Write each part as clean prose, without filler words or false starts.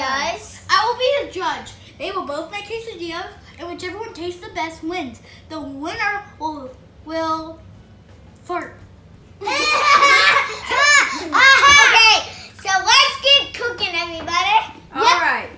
quesadillas. I will be the judge. They will both make quesadillas, and whichever one tastes the best wins. The winner will fart. Okay, so let's get cooking, everybody. All right.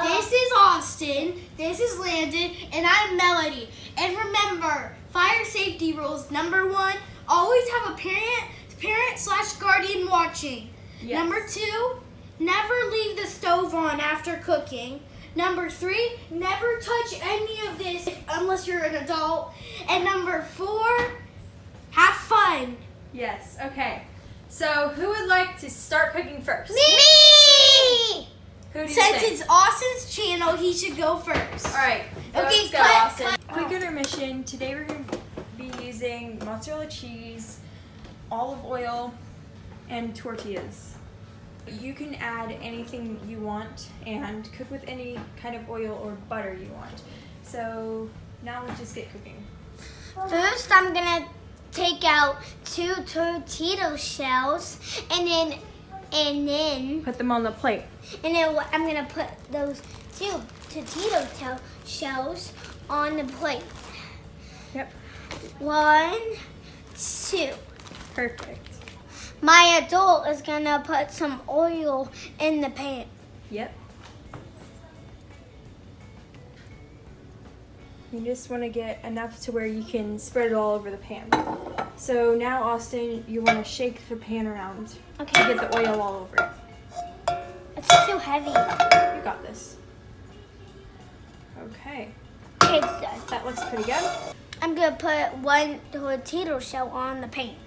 This is Austin, this is Landon, and I'm Melody. And remember, fire safety rules. Number 1, always have a parent/guardian watching. Yes. Number 2, never leave the stove on after cooking. Number 3, never touch any of this unless you're an adult. And number 4, have fun. Yes. Okay. So who would like to start cooking first? Me! Who do you Since think? it's Austin's channel, he should go first. All right. Okay, Let's go, cut, Austin. cut. Quick intermission. Today we're going to be using mozzarella cheese, olive oil, and tortillas. You can add anything you want and cook with any kind of oil or butter you want. So now let's just get cooking. First, I'm gonna take out 2 tortilla shells, and then Put them on the plate. I'm gonna put those 2 tortilla shells on the plate. Yep. 1, 2. Perfect. My adult is gonna put some oil in the pan. Yep. You just want to get enough to where you can spread it all over the pan. So now, Austin, you want to shake the pan around Okay. to get the oil all over it. It's too heavy. You got this. Okay. Okay, it's done. That looks pretty good. I'm gonna put 1 tortilla shell on the pan.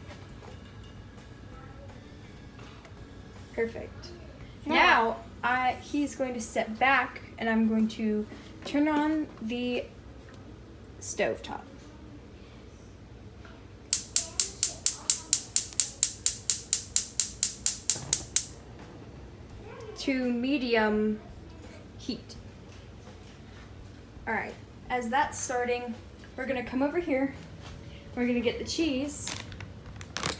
Perfect. Now, he's going to step back, and I'm going to turn on the stovetop. To medium heat. All right, as that's starting, we're gonna come over here. We're gonna get the cheese,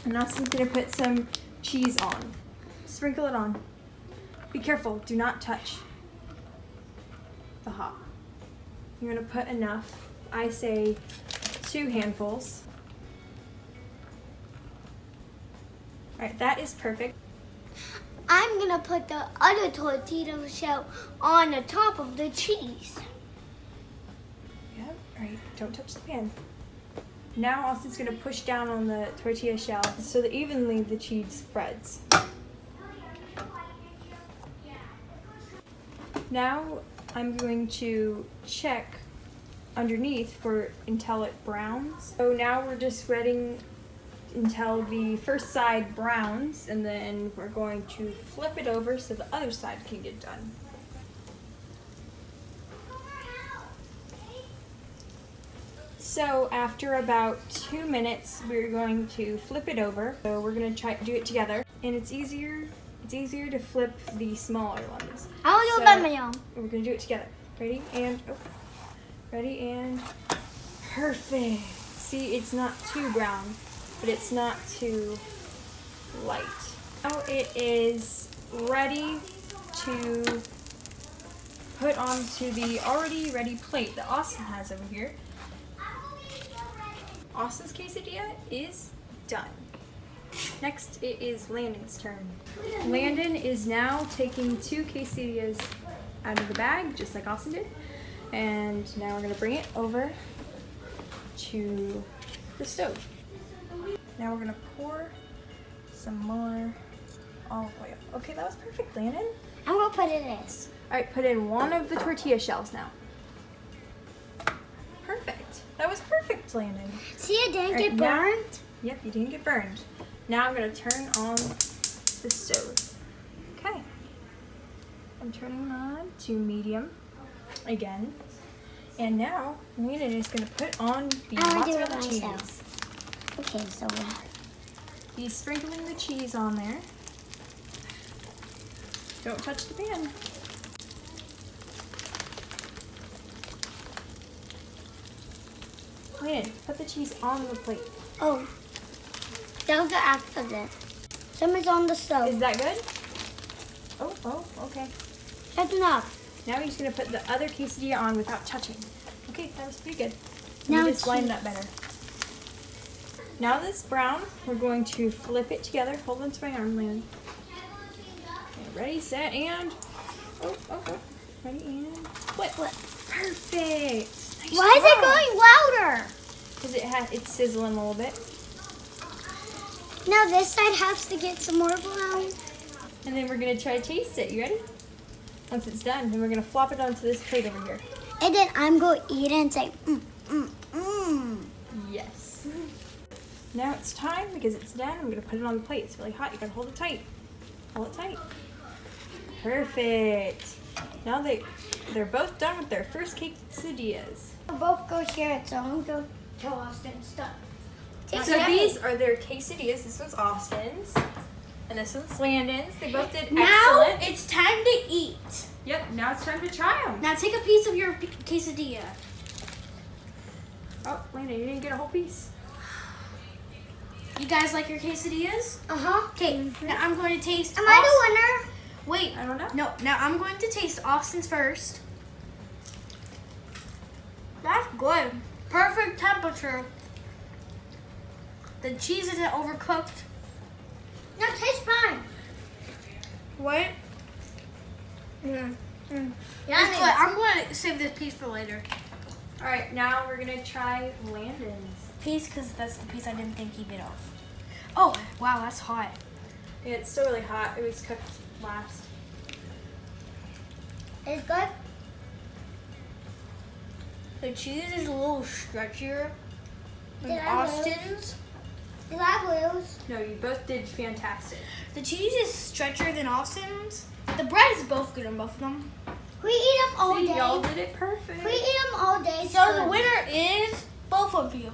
and Austin's gonna put some cheese on. Sprinkle it on. Be careful, do not touch the hop. You're gonna put enough. I say 2 handfuls. All right, that is perfect. I'm gonna put the other tortilla shell on the top of the cheese. Yep, all right, don't touch the pan. Now Austin's gonna push down on the tortilla shell so that evenly the cheese spreads. Now I'm going to check underneath until it browns. So now we're just waiting until the first side browns, and then we're going to flip it over so the other side can get done. So after about 2 minutes, we're going to flip it over. So we're going to try to do it together, and it's easier to flip the smaller ones. I will do So- it by my own. We're gonna do it together. Ready and perfect. See, it's not too brown, but it's not too light. Now it is ready to put onto the already ready plate that Austin has over here. Austin's quesadilla is done. Next, it is Landon's turn. Landon is now taking 2 quesadillas out of the bag, just like Austin did. And now we're gonna bring it over to the stove. Now we're gonna pour some more olive oil. Okay, that was perfect, Landon. I'm gonna put it in this. All right, put in 1 of the tortilla shells now. Perfect. That was perfect, Landon. See, it didn't Alright, get now- burned. Yep, you didn't get burned. Now I'm gonna turn on the stove. Okay. I'm turning on to medium again. And now Landon is gonna put on the I wanna do it mozzarella cheese. myself. Okay, so He's sprinkling the cheese on there. Don't touch the pan. Landon, put the cheese on the plate. oh, that was the accident. Someone's on the stove. Is that good? Oh, Oh, okay. That's enough. Now we're just gonna put the other quesadilla on without touching. Okay, that was pretty good. Now Just line it up better. Now this brown, we're going to flip it together. Hold on to my arm, Leon. Okay, ready, set, and oh. Ready and flip. Perfect. Nice Why is it job. going louder? Because it's sizzling a little bit. Now this side has to get some more brown. And then we're gonna try to taste it. You ready? Once it's done, then we're gonna flop it onto this plate over here. And then I'm going to eat it and say, Yes. Now it's time because it's done. I'm gonna put it on the plate. It's really hot. You gotta hold it tight. Hold it tight. Perfect. Now they're both done with their first quesadillas. We'll both go share it, so I'm going to tell Austin stuff. So these are their quesadillas. This one's Austin's, and this one's Landon's. They both did Now excellent. it's time to eat. Yep. Now it's time to try them. Now take a piece of your quesadilla. Oh, Landon, you didn't get a whole piece. You guys like your quesadillas? Uh-huh. Okay, now I'm going to taste. Am I the winner? Wait, I don't know. no. Now I'm going to taste Austin's first. That's good. Perfect temperature. The cheese isn't overcooked. No, taste mine. What? Yeah. It's good. I'm going to save this piece for later. All right, now we're gonna try Landon's. Piece, because that's the piece I didn't think he'd get off. Oh, wow, that's hot. Yeah, it's still really hot. It was cooked last. It's good. The cheese is a little stretchier than Did I lose? Austin's. Did I lose? No, you both did fantastic. The cheese is stretchier than Austin's. The bread is both good on both of them. We eat them all See, y'all day. did it perfect. We eat them all day. So the winner is both of you.